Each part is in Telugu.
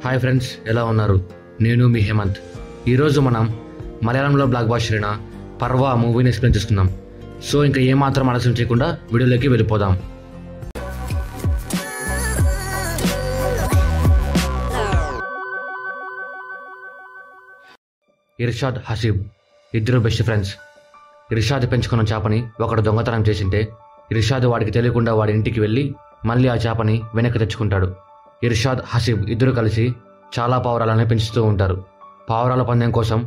హాయ్ ఫ్రెండ్స్, ఎలా ఉన్నారు? నేను మీ హేమంత్. ఈరోజు మనం మలయాళంలో బ్లాక్ బస్టర్ అయిన పర్వా మూవీని ఎక్స్ప్లెయిన్ చేసుకుందాం. సో ఇంకా ఏమాత్రం ఆలస్యం చేయకుండా వీడియోలోకి వెళ్ళిపోదాం. ఇర్షాద్, హసీబ్ ఇద్దరు బెస్ట్ ఫ్రెండ్స్. ఇర్షాద్ పెంచుకున్న చేపని ఒకడు దొంగతనం చేసింటే ఇర్షాద్ వాడికి తెలియకుండా వాడి ఇంటికి వెళ్ళి మళ్ళీ ఆ చేపని వెనక్కి తెచ్చుకుంటాడు. ఇర్షాద్, హసీబ్ ఇద్దరు కలిసి చాలా పావురాలని పెంచుతూ ఉంటారు. పావురాల పందెం కోసం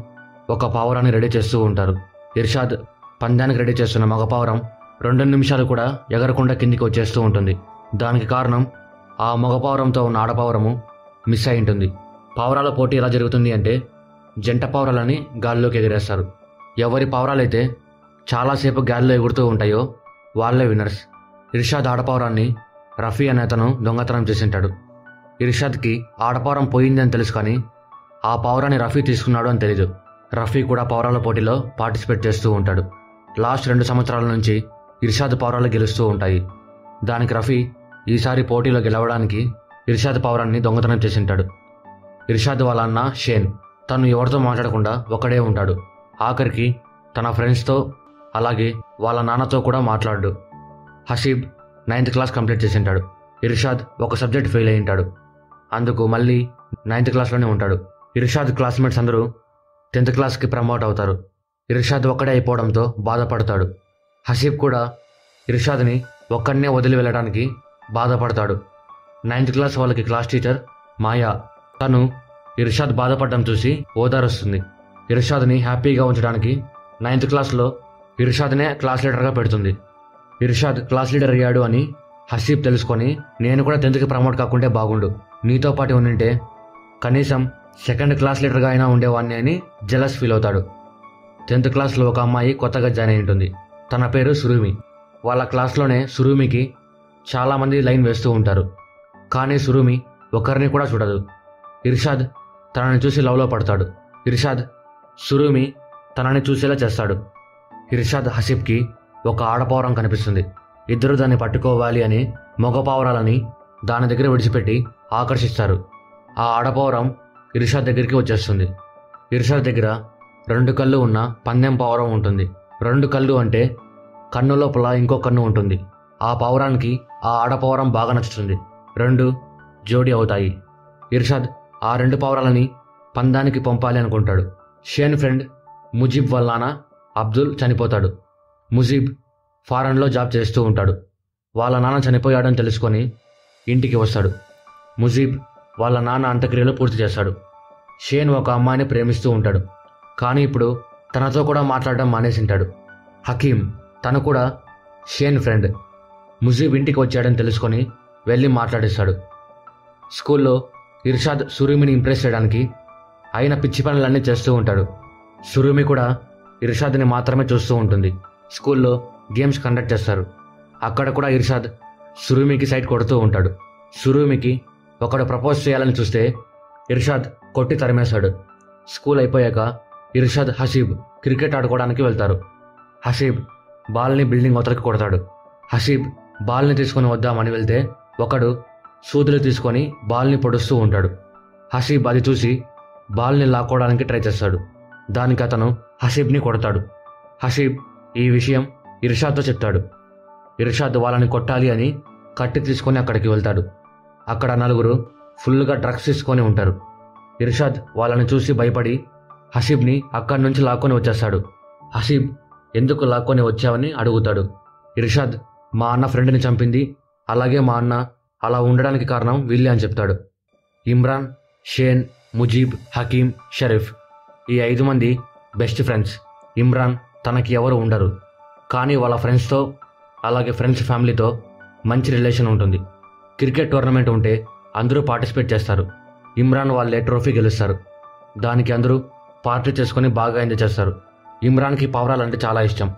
ఒక పావురాన్ని రెడీ చేస్తూ ఉంటారు. ఇర్షాద్ పందానికి రెడీ చేస్తున్న మగ పావురం 2 నిమిషాలు కూడా ఎగరకుండా కిందికి వచ్చేస్తూ ఉంటుంది. దానికి కారణం ఆ మగ పావురంతో ఉన్న ఆడపావురము మిస్ అయి ఉంటుంది. పావురాల పోటీ ఎలా జరుగుతుంది అంటే జంట పావురాలని గాల్లోకి ఎగిరేస్తారు. ఎవరి పావురాలైతే చాలాసేపు గాల్లో ఎగురుతూ ఉంటాయో వాళ్ళే విన్నర్స్. ఇర్షాద్ ఆడపావురాన్ని రఫీ అనే అతను దొంగతనం చేసింటాడు. ఇర్షాద్కి ఆడపావురం పోయిందని తెలుసు, కానీ ఆ పావురాన్ని రఫీ తీసుకున్నాడు అని తెలీదు. రఫీ కూడా పావురాల పోటీలో పార్టిసిపేట్ చేస్తూ ఉంటాడు. లాస్ట్ 2 సంవత్సరాల నుంచి ఇర్షాద్ పావురాలు గెలుస్తూ ఉంటాయి. దానికి రఫీ ఈసారి పోటీలో గెలవడానికి ఇర్షాద్ పావురాన్ని దొంగతనం చేసింటాడు. ఇర్షాద్ వాళ్ళ అన్న షేన్ తను ఎవరితో మాట్లాడకుండా ఒక్కడే ఉంటాడు. ఆఖరికి తన ఫ్రెండ్స్తో అలాగే వాళ్ళ నాన్నతో కూడా మాట్లాడు. హసీబ్ 9th క్లాస్ కంప్లీట్ చేసింటాడు. ఇర్షాద్ ఒక సబ్జెక్ట్ ఫెయిల్ అయి ఉంటాడు. అందుకు మళ్ళీ 9th క్లాస్లోనే ఉంటాడు. ఇర్షాద్ క్లాస్మేట్స్ అందరూ 10th క్లాస్కి ప్రమోట్ అవుతారు. ఇర్షాద్ ఒక్కడే అయిపోవడంతో బాధపడతాడు. హసీబ్ కూడా ఇర్షాద్ని ఒక్కడనే వదిలి వెళ్ళడానికి బాధపడతాడు. 9th క్లాస్ వాళ్ళకి క్లాస్ టీచర్ మాయా తను ఇర్షాద్ బాధపడడం చూసి ఓదారుస్తుంది. ఇర్షాద్ని హ్యాపీగా ఉంచడానికి 9th క్లాస్లో ఇర్షాద్నే క్లాస్ లీడర్గా పెడుతుంది. ఇర్షాద్ క్లాస్ లీడర్ అయ్యాడు అని హసీబ్ తెలుసుకొని నేను కూడా 10th ప్రమోట్ కాకుంటే బాగుండు, నీతో పాటు ఉండింటే కనీసం 2nd క్లాస్ లీడర్గా అయినా ఉండేవాడిని అని జెలస్ ఫీల్ అవుతాడు. 10th క్లాస్లో ఒక అమ్మాయి కొత్తగా జాయిన్ అయి ఉంటుంది. తన పేరు సురూమి. వాళ్ళ క్లాస్లోనే సురూమికి చాలామంది లైన్ వేస్తూ ఉంటారు, కానీ సురూమి ఒకరిని కూడా చూడదు. ఇర్షాద్ తనని చూసి లవ్లో పడతాడు. ఇర్షాద్ సురూమి తనని చూసేలా చేస్తాడు. ఇర్షాద్ హసీబ్కి ఒక ఆడపావురం కనిపిస్తుంది. ఇద్దరు దాన్ని పట్టుకోవాలి అని మగ పావురాలని దాని దగ్గర విడిచిపెట్టి ఆకర్షిస్తారు. ఆ ఆడపావురం ఇర్షాద్ దగ్గరికి వచ్చేస్తుంది. ఇర్షాద్ దగ్గర 2 కళ్ళు ఉన్న పందెం పావురం ఉంటుంది. 2 కళ్ళు అంటే కన్ను లోపల ఇంకో కన్ను ఉంటుంది. ఆ పావురానికి ఆ ఆడపావురం బాగా నచ్చుతుంది. 2 జోడీ అవుతాయి. ఇర్షాద్ ఆ 2 పావురాలని పందానికి పంపాలి అనుకుంటాడు. షేన్ ఫ్రెండ్ ముజీబ్ వాళ్ళ నాన్న అబ్దుల్ చనిపోతాడు. ముజీబ్ ఫారెన్లో జాబ్ చేస్తూ ఉంటాడు. వాళ్ళ నాన్న చనిపోయాడని తెలుసుకొని ఇంటికి వస్తాడు. ముజీబ్ వాళ్ళ నాన్న అంత్యక్రియలు పూర్తి చేస్తాడు. షేన్ ఒక అమ్మాయిని ప్రేమిస్తూ ఉంటాడు, కానీ ఇప్పుడు తనతో కూడా మాట్లాడడం మానేసింటాడు. హకీమ్ తను కూడా షేన్ ఫ్రెండ్. ముజీబ్ ఇంటికి వచ్చాడని తెలుసుకొని వెళ్ళి మాట్లాడిస్తాడు. స్కూల్లో ఇర్షాద్ సురూమిని ఇంప్రెస్ చేయడానికి అయిన పిచ్చి పనులన్నీ చేస్తూ ఉంటాడు. సురూమి కూడా ఇర్షాద్ని మాత్రమే చూస్తూ ఉంటుంది. స్కూల్లో గేమ్స్ కండక్ట్ చేస్తారు. అక్కడ కూడా ఇర్షాద్ సురూమికి సైట్ కొడుతూ ఉంటాడు. సురూమికి ఒకడు ప్రపోజ్ చేయాలని చూస్తే ఇర్షాద్ కొట్టి తరిమేశాడు. స్కూల్ అయిపోయాక ఇర్షాద్, హసీబ్ క్రికెట్ ఆడుకోవడానికి వెళ్తారు. హసీబ్ బాల్ని బిల్డింగ్ అవతలకి కొడతాడు. హసీబ్ బాల్ని తీసుకొని వద్దామని వెళ్తే ఒకడు సూదులు తీసుకొని బాల్ని పొడుస్తూ ఉంటాడు. హసీబ్ అది చూసి బాల్ని లాక్కోవడానికి ట్రై చేస్తాడు. దానికి అతను హసీబ్ని కొడతాడు. హసీబ్ ఈ విషయం ఇర్షాద్తో చెప్తాడు. ఇర్షాద్ వాళ్ళని కొట్టాలి అని కట్టి తీసుకొని అక్కడికి వెళ్తాడు. అక్కడ 4 ఫుల్గా డ్రగ్స్ తీసుకొని ఉంటారు. ఇర్షాద్ వాళ్ళని చూసి భయపడి హసీబ్ని అక్కడి నుంచి లాక్కొని వచ్చేస్తాడు. హసీబ్ ఎందుకు లాక్కొని వచ్చావని అడుగుతాడు. ఇర్షాద్ మా అన్న ఫ్రెండ్ని చంపింది, అలాగే మా అన్న అలా ఉండడానికి కారణం వీళ్ళే అని చెప్తాడు. ఇమ్రాన్, షేన్, ముజీబ్, హకీమ్, షరీఫ్ ఈ 5 మంది బెస్ట్ ఫ్రెండ్స్. ఇమ్రాన్ తనకి ఎవరు ఉండరు, కానీ వాళ్ళ ఫ్రెండ్స్తో అలాగే ఫ్రెండ్స్ ఫ్యామిలీతో మంచి రిలేషన్ ఉంటుంది. క్రికెట్ టోర్నమెంట్ ఉంటే అందరూ పార్టిసిపేట్ చేస్తారు. ఇమ్రాన్ వాళ్ళే ట్రోఫీ గెలుస్తారు. దానికి అందరూ పార్టీ చేసుకొని బాగా ఎంజాయ్ చేస్తారు. ఇమ్రాన్కి పావురాలంటే చాలా ఇష్టం.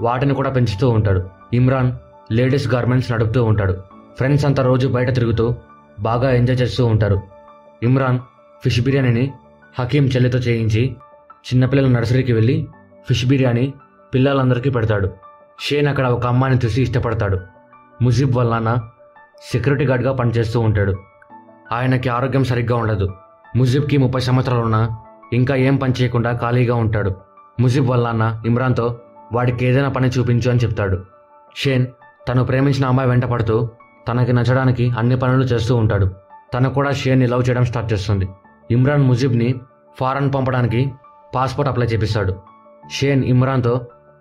వాటిని కూడా పెంచుతూ ఉంటాడు. ఇమ్రాన్ లేడీస్ గార్మెంట్స్ నడుపుతూ ఉంటాడు. ఫ్రెండ్స్ అంతా రోజు బయట తిరుగుతూ బాగా ఎంజాయ్ చేస్తూ ఉంటారు. ఇమ్రాన్ ఫిష్ బిర్యానీని హకీమ్ చెల్లితో చేయించి చిన్నపిల్లల నర్సరీకి వెళ్ళి ఫిష్ బిర్యానీ పిల్లలందరికీ పెడతాడు. షేన్ అక్కడ ఒక అమ్మాయిని చూసి ఇష్టపడతాడు. ముజీబ్ వాళ్ళ నాన్న సెక్యూరిటీ గార్డ్గా పనిచేస్తూ ఉంటాడు. ఆయనకి ఆరోగ్యం సరిగ్గా ఉండదు. ముజిబ్కి 30 సంవత్సరాలున్నా ఇంకా ఏం పని చేయకుండా ఖాళీగా ఉంటాడు. ముజిబ్ వాళ్ళ నాన్న ఇమ్రాన్తో వాడికి ఏదైనా పని చూపించు అని చెప్తాడు. షేన్ తను ప్రేమించిన అమ్మాయి వెంట పడుతూ తనకి నచ్చడానికి అన్ని పనులు చేస్తూ ఉంటాడు. తను కూడా షేన్ని లవ్ చేయడం స్టార్ట్ చేస్తుంది. ఇమ్రాన్ ముజిబ్ని ఫారెన్ పంపడానికి పాస్పోర్ట్ అప్లై చేపిస్తాడు. షేన్ ఇమ్రాన్తో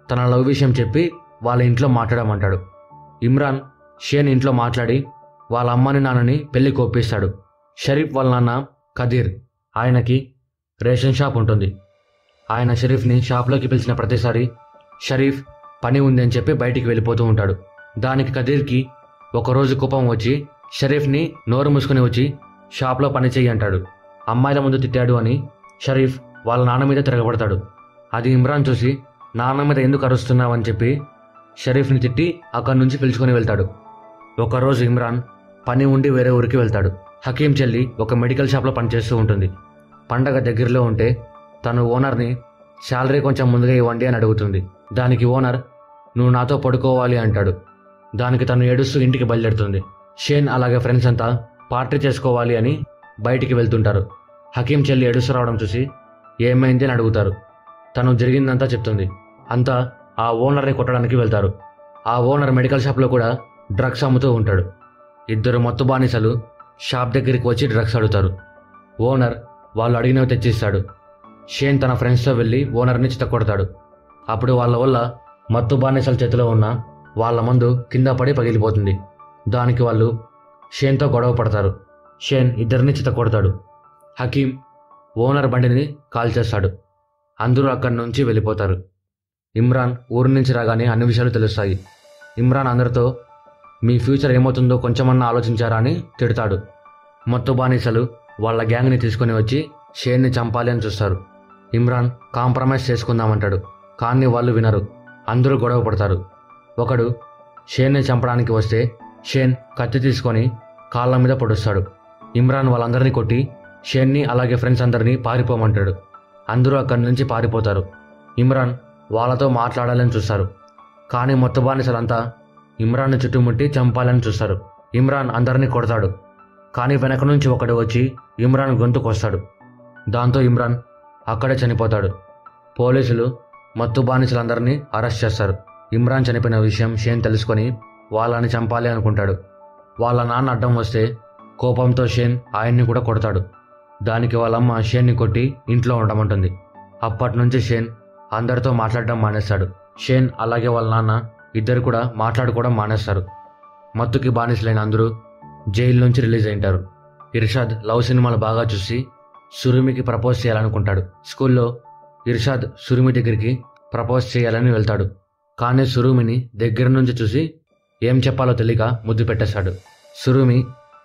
తన లవ్ విషయం చెప్పి వాళ్ళ ఇంట్లో మాట్లాడమంటాడు. ఇమ్రాన్ షేన్ ఇంట్లో మాట్లాడి వాళ్ళ అమ్మని నాన్నని పెళ్లికి ఒప్పిస్తాడు. షరీఫ్ వాళ్ళ నాన్న కదీర్, ఆయనకి రేషన్ షాప్ ఉంటుంది. ఆయన షరీఫ్ని షాప్లోకి పిలిచిన ప్రతిసారి షరీఫ్ పని ఉంది అని చెప్పి బయటికి వెళ్ళిపోతూ ఉంటాడు. దానికి కదీర్కి ఒకరోజు కోపం వచ్చి షరీఫ్ని నోరు మూసుకుని వచ్చి షాప్లో పని చెయ్యి అంటాడు. అమ్మాయిల ముందు తిట్టాడు అని షరీఫ్ వాళ్ళ నాన్న మీద తిరగబడతాడు. అది ఇమ్రాన్ చూసి నాన్న మీద ఎందుకు అరుస్తున్నావు అని చెప్పి షరీఫ్ని తిట్టి అక్కడి నుంచి పిలుచుకొని వెళ్తాడు. ఒకరోజు ఇమ్రాన్ పని ఉండి వేరే ఊరికి వెళ్తాడు. హకీం చెల్లి ఒక మెడికల్ షాప్లో పనిచేస్తూ ఉంటుంది. పండగ దగ్గరలో ఉంటే తను ఓనర్ని శాలరీ కొంచెం ముందుగా ఇవ్వండి అని అడుగుతుంది. దానికి ఓనర్ నువ్వు నాతో పడుకోవాలి అంటాడు. దానికి తను ఏడుస్తూ ఇంటికి బయలుదేరుతుంది. షేన్ అలాగే ఫ్రెండ్స్ అంతా పార్టీ చేసుకోవాలి అని బయటికి వెళ్తుంటారు. హకీం చెల్లి ఏడుస్తూ రావడం చూసి ఏమైంది అని అడుగుతారు. తను జరిగిందంతా చెప్తుంది. అంతా ఆ ఓనర్ని కొట్టడానికి వెళ్తారు. ఆ ఓనర్ మెడికల్ షాప్లో కూడా డ్రగ్స్ అమ్ముతూ ఉంటాడు. ఇద్దరు మత్తు బానిసలు షాప్ దగ్గరికి వచ్చి డ్రగ్స్ అడుగుతారు. ఓనర్ వాళ్ళు అడిగినవి తెచ్చిస్తాడు. షేన్ తన ఫ్రెండ్స్తో వెళ్ళి ఓనర్ని చితకొడతాడు. అప్పుడు వాళ్ళ వల్ల మత్తు బానిసల చేతిలో ఉన్న వాళ్ళ మందు కింద పడి పగిలిపోతుంది. దానికి వాళ్ళు షేన్తో గొడవ పడతారు. షేన్ ఇద్దరిని చితకొడతాడు. హకీం ఓనర్ బండిని కాల్చేస్తాడు. అందరూ అక్కడి నుంచి వెళ్ళిపోతారు. ఇమ్రాన్ ఊరి నుంచి రాగానే అన్ని విషయాలు తెలుస్తాయి. ఇమ్రాన్ అందరితో మీ ఫ్యూచర్ ఏమవుతుందో కొంచెమన్నా ఆలోచించారా అని తిడతాడు. మత్తు బానిసలు వాళ్ళ గ్యాంగ్ని తీసుకొని వచ్చి షేన్ని చంపాలి అని చూస్తారు. ఇమ్రాన్ కాంప్రమైజ్ చేసుకుందామంటాడు. కానీ వాళ్ళు వినరు. అందరూ గొడవ పడతారు. ఒకడు షేన్ని చంపడానికి వస్తే షేన్ కత్తి తీసుకొని కాళ్ళ మీద పొడుస్తాడు. ఇమ్రాన్ వాళ్ళందరినీ కొట్టి షేన్ని అలాగే ఫ్రెండ్స్ అందరినీ పారిపోమంటాడు. అందరూ అక్కడి నుంచి పారిపోతారు. ఇమ్రాన్ వాళ్ళతో మాట్లాడాలని చూస్తారు. కానీ మత్తు బానిసలంతా ఇమ్రాన్ని చుట్టుముట్టి చంపాలని చూస్తారు. ఇమ్రాన్ అందరినీ కొడతాడు. కానీ వెనక నుంచి ఒకడు వచ్చి ఇమ్రాన్ గొంతుకొస్తాడు. దాంతో ఇమ్రాన్ అక్కడే చనిపోతాడు. పోలీసులు మత్తు బానిసలందరినీ అరెస్ట్ చేస్తారు. ఇమ్రాన్ చనిపోయిన విషయం షేన్ తెలుసుకొని వాళ్ళని చంపాలి అనుకుంటాడు. వాళ్ళ నాన్న అడ్డం వస్తే కోపంతో షేన్ ఆయన్ని కూడా కొడతాడు. దానికి వాళ్ళమ్మ షేన్ని కొట్టి ఇంట్లో ఉండమంటుంది. అప్పటి నుంచి షేన్ అందరితో మాట్లాడడం మానేస్తాడు. షేన్ అలాగే వాళ్ళ నాన్న ఇద్దరు కూడా మాట్లాడుకోవడం మానేస్తారు. మత్తుకి బానిసలైన అందరూ జైలు నుంచి రిలీజ్ అయింటారు. ఇర్షాద్ లవ్ సినిమాలు బాగా చూసి సురుమికి ప్రపోజ్ చేయాలనుకుంటాడు. స్కూల్లో ఇర్షాద్ సురుమి దగ్గరికి ప్రపోజ్ చేయాలని వెళ్తాడు. కానీ సురుమిని దగ్గర నుంచి చూసి ఏం చెప్పాలో తెలియక ముద్దు పెట్టేశాడు. సురుమి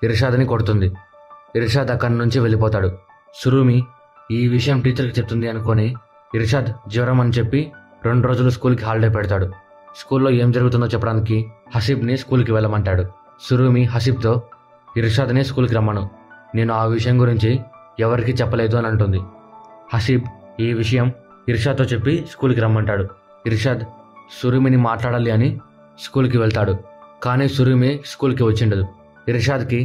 ఇర్షాద్ని కొడుతుంది. ఇర్షాద్ అక్కడి నుంచి వెళ్ళిపోతాడు. సురుమి ఈ విషయం టీచర్కి చెప్తుంది అనుకొని ఇర్షాద్ జ్వరం అని చెప్పి 2 రోజులు స్కూల్కి హాలిడే పెడతాడు. స్కూల్లో ఏం జరుగుతుందో చెప్పడానికి హసీబ్ని స్కూల్కి వెళ్ళమంటాడు. సురుమి హసీబ్తో ఇర్షాద్ని స్కూల్కి రమ్మను, నేను ఆ విషయం గురించి ఎవరికి చెప్పలేదు అని అంటుంది. హసీబ్ ఈ విషయం ఇర్షాద్తో చెప్పి స్కూల్కి రమ్మంటాడు. ఇర్షాద్ సురుమిని మాట్లాడాలి అని స్కూల్కి వెళ్తాడు. కానీ సురుమి స్కూల్కి వచ్చిండదు. ఇర్షాద్కి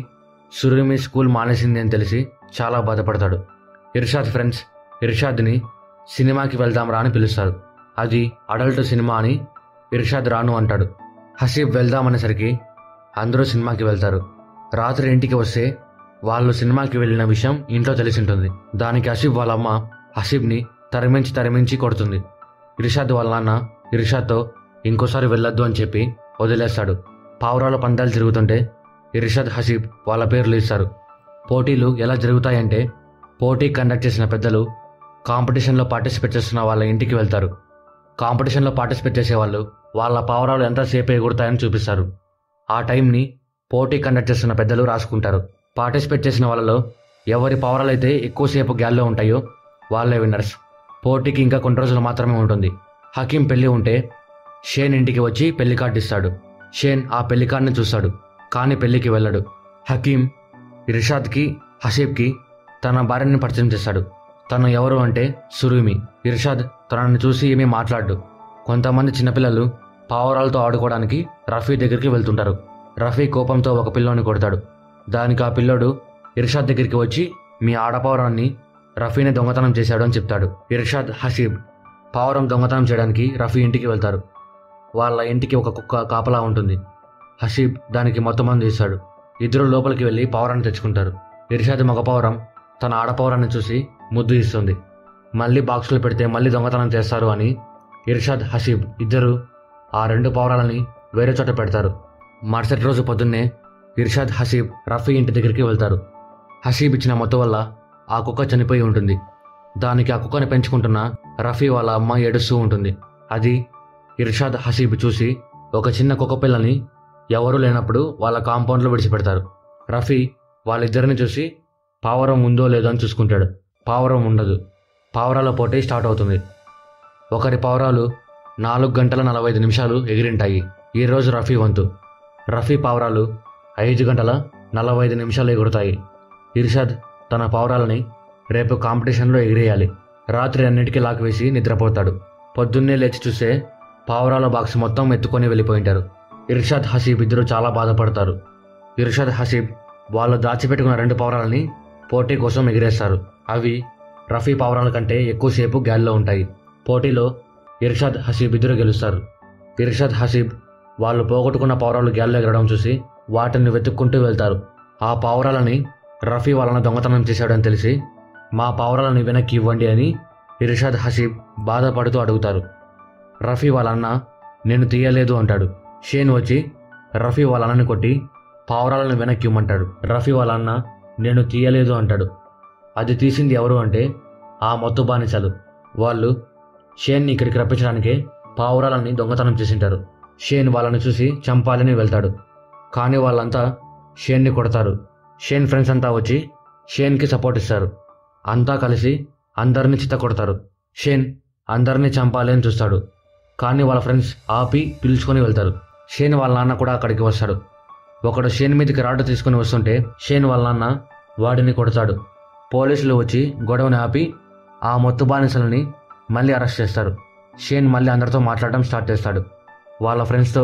సురుమి స్కూల్ మానేసింది అని తెలిసి చాలా బాధపడతాడు. ఇర్షాద్ ఫ్రెండ్స్ ఇర్షాద్ని సినిమాకి వెళ్దాం రా అని పిలుస్తారు. అది అడల్ట్ సినిమా అని ఇర్షాద్ రాను అంటాడు. హసీబ్ వెళ్దామనేసరికి అందరూ సినిమాకి వెళ్తారు. రాత్రి ఇంటికి వస్తే వాళ్ళు సినిమాకి వెళ్ళిన విషయం ఇంట్లో తెలిసి ఉంటుంది. దానికి హసీబ్ వాళ్ళ అమ్మ హసీబ్ని తరిమించి కొడుతుంది. ఇర్షాద్ వాళ్ళ నాన్న ఇర్షాద్తో ఇంకోసారి వెళ్ళొద్దు అని చెప్పి వదిలేస్తాడు. పావురాల పందాలు తిరుగుతుంటే ఇర్షాద్ హసీబ్ వాళ్ళ పేర్లు ఇస్తారు. పోటీలు ఎలా జరుగుతాయంటే పోటీ కండక్ట్ చేసిన పెద్దలు కాంపిటీషన్లో పార్టిసిపేట్ చేస్తున్న వాళ్ళ ఇంటికి వెళ్తారు. కాంపిటీషన్లో పార్టిసిపేట్ చేసేవాళ్ళు వాళ్ళ పావురాలు ఎంతసేపు ఎగురుతాయని చూపిస్తారు. ఆ టైంని పోటీ కండక్ట్ చేస్తున్న పెద్దలు రాసుకుంటారు. పార్టిసిపేట్ చేసిన వాళ్ళలో ఎవరి పావురాలు అయితే ఎక్కువసేపు గ్యాల్లో ఉంటాయో వాళ్ళే విన్నర్స్. పోటీకి ఇంకా కొన్ని రోజులు మాత్రమే ఉంటుంది. హకీం పెళ్లి ఉంటే షేన్ ఇంటికి వచ్చి పెళ్లి కార్డు ఇస్తాడు. షేన్ ఆ పెళ్లి కార్డుని చూస్తాడు. కానీ పెళ్లికి వెళ్ళడు. హకీం ఇర్షాద్కి హసీబ్కి తన భార్యని పరిచయం చేస్తాడు. తను ఎవరు అంటే సురుమి. ఇర్షాద్ తనని చూసి ఏమీ మాట్లాడు. కొంతమంది చిన్నపిల్లలు పావురాలతో ఆడుకోవడానికి రఫీ దగ్గరికి వెళ్తుంటారు. రఫీ కోపంతో ఒక పిల్లోని కొడతాడు. దానికి ఆ పిల్లోడు ఇర్షాద్ దగ్గరికి వచ్చి మీ ఆడపావురాన్ని రఫీనే దొంగతనం చేశాడు అని చెప్తాడు. ఇర్షాద్, హసీబ్ పావురం దొంగతనం చేయడానికి రఫీ ఇంటికి వెళ్తారు. వాళ్ళ ఇంటికి ఒక కుక్క కాపలా ఉంటుంది. హసీబ్ దానికి మొత్తం మందు ఇస్తాడు. ఇద్దరు లోపలికి వెళ్ళి పావురాన్ని తెచ్చుకుంటారు. ఇర్షాద్ మగ పావురం తన ఆడపావురాన్ని చూసి ముద్దు ఇస్తుంది. మళ్ళీ బాక్సులో పెడితే మళ్ళీ దొంగతనం చేస్తారు అని ఇర్షాద్, హసీబ్ ఇద్దరు ఆ 2 పావురాలని వేరే చోట పెడతారు. మరుసటి రోజు పొద్దున్నే ఇర్షాద్, హసీబ్ రఫీ ఇంటి దగ్గరికి వెళ్తారు. హసీబ్ ఇచ్చిన మత్తు వల్ల ఆ కుక్క చనిపోయి ఉంటుంది. దానికి ఆ కుక్కని పెంచుకుంటున్న రఫీ వాళ్ళ అమ్మ ఏడుస్తూ ఉంటుంది. అది ఇర్షాద్, హసీబ్ చూసి ఒక చిన్న కుక్క పిల్లని ఎవరూ లేనప్పుడు వాళ్ళ కాంపౌండ్లో విడిచిపెడతారు. రఫీ వాళ్ళిద్దరిని చూసి పావురం ఉందో లేదో అని చూసుకుంటాడు. పావురం ఉండదు. పావురాల పోటీ స్టార్ట్ అవుతుంది. ఒకరి పావురాలు 4 గంటల 45 నిమిషాలు ఎగిరింటాయి. ఈరోజు రఫీ వంతు. రఫీ పావురాలు 5 గంటల 45 నిమిషాలు ఎగురుతాయి. ఇర్షాద్ తన పావురాలని రేపు కాంపిటీషన్లో ఎగిరేయాలి. రాత్రి అన్నిటికీ లాక్ వేసి నిద్రపోతాడు. పొద్దున్నే లేచి చూస్తే పావురాల బాక్స్ మొత్తం ఎత్తుకొని వెళ్ళిపోయింటారు. ఇర్షాద్, హసీబ్ ఇద్దరు చాలా బాధపడతారు. ఇర్షాద్, హసీబ్ వాళ్ళు దాచిపెట్టుకున్న 2 పావురాలని పోటీ కోసం ఎగిరేస్తారు. అవి రఫీ పావురాల కంటే ఎక్కువసేపు గాలిలో ఉంటాయి. పోటీలో ఇర్షాద్, హసీబ్ ఇద్దరు గెలుస్తారు. ఇర్షాద్, హసీబ్ వాళ్ళు పోగొట్టుకున్న పావురాలు గాలిలో ఎగరడం చూసి వాటిని వెతుక్కుంటూ వెళ్తారు. ఆ పావురాలని రఫీ వాళ్ళని దొంగతనం చేశాడని తెలిసి మా పావురాలని వెనక్కి ఇవ్వండి అని ఇర్షాద్, హసీబ్ బాధపడుతూ అడుగుతారు. రఫీ వాళ్ళ అన్న నేను తీయలేదు అంటాడు. షేన్ వచ్చి రఫీ వాళ్ళ అన్నని కొట్టి పావురాలను వెనక్కి ఇవ్వమంటాడు. రఫీ వాళ్ళ అన్న నేను తీయలేదు అంటాడు. అది తీసింది ఎవరు అంటే ఆ మొత్తు బానిసలు. వాళ్ళు షేన్ని ఇక్కడికి రప్పించడానికే పావురాలని దొంగతనం చేసింటారు. షేన్ వాళ్ళని చూసి చంపాలని వెళ్తాడు. కానీ వాళ్ళంతా షేన్ని కొడతారు. షేన్ ఫ్రెండ్స్ అంతా వచ్చి షేన్కి సపోర్ట్ ఇస్తారు. అంతా కలిసి అందరినీ చిత్త కొడతారు. షేన్ అందరినీ చంపాలి అని చూస్తాడు. కానీ వాళ్ళ ఫ్రెండ్స్ ఆపి పిలుచుకొని వెళ్తారు. షేన్ వాళ్ళ నాన్న కూడా అక్కడికి వస్తాడు. ఒకడు షేన్ మీదకి రాడ్ తీసుకుని వస్తుంటే షేన్ వాళ్ళ నాన్న వాడిని కొడతాడు. పోలీసులు వచ్చి గొడవని ఆపి ఆ మొత్తు బానిసలని మళ్ళీ అరెస్ట్ చేస్తారు. షేన్ మళ్ళీ అందరితో మాట్లాడడం స్టార్ట్ చేస్తాడు. వాళ్ళ ఫ్రెండ్స్తో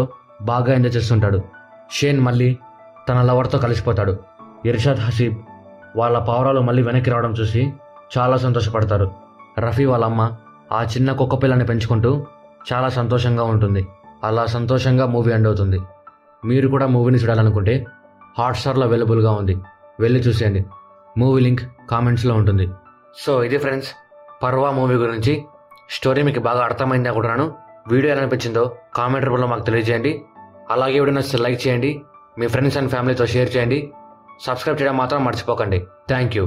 బాగా ఎంజాయ్ చేస్తుంటాడు. షేన్ మళ్ళీ తన లవర్తో కలిసిపోతాడు. ఇర్షాద్, హసీబ్ వాళ్ళ పావురాలు మళ్ళీ వెనక్కి రావడం చూసి చాలా సంతోషపడతారు. రఫీ వాళ్ళ అమ్మ ఆ చిన్న కుక్క పిల్లని పెంచుకుంటూ చాలా సంతోషంగా ఉంటుంది. అలా సంతోషంగా మూవీ ఎండ్ అవుతుంది. మీరు కూడా మూవీని చూడాలనుకుంటే హాట్స్టార్లో అవైలబుల్గా ఉంది, వెళ్ళి చూసేయండి. మూవీ లింక్ కామెంట్స్లో ఉంటుంది. సో ఇది ఫ్రెండ్స్ పర్వా మూవీ గురించి స్టోరీ మీకు బాగా అర్థమైంది అనుకుంటున్నాను. వీడియో ఎలా అనిపించిందో కామెంట్ రూపంలో మాకు తెలియజేయండి. అలాగే వీడియో నచ్చితే లైక్ చేయండి, మీ ఫ్రెండ్స్ అండ్ ఫ్యామిలీతో షేర్ చేయండి. సబ్స్క్రైబ్ చేయడం మాత్రం మర్చిపోకండి. Thank you.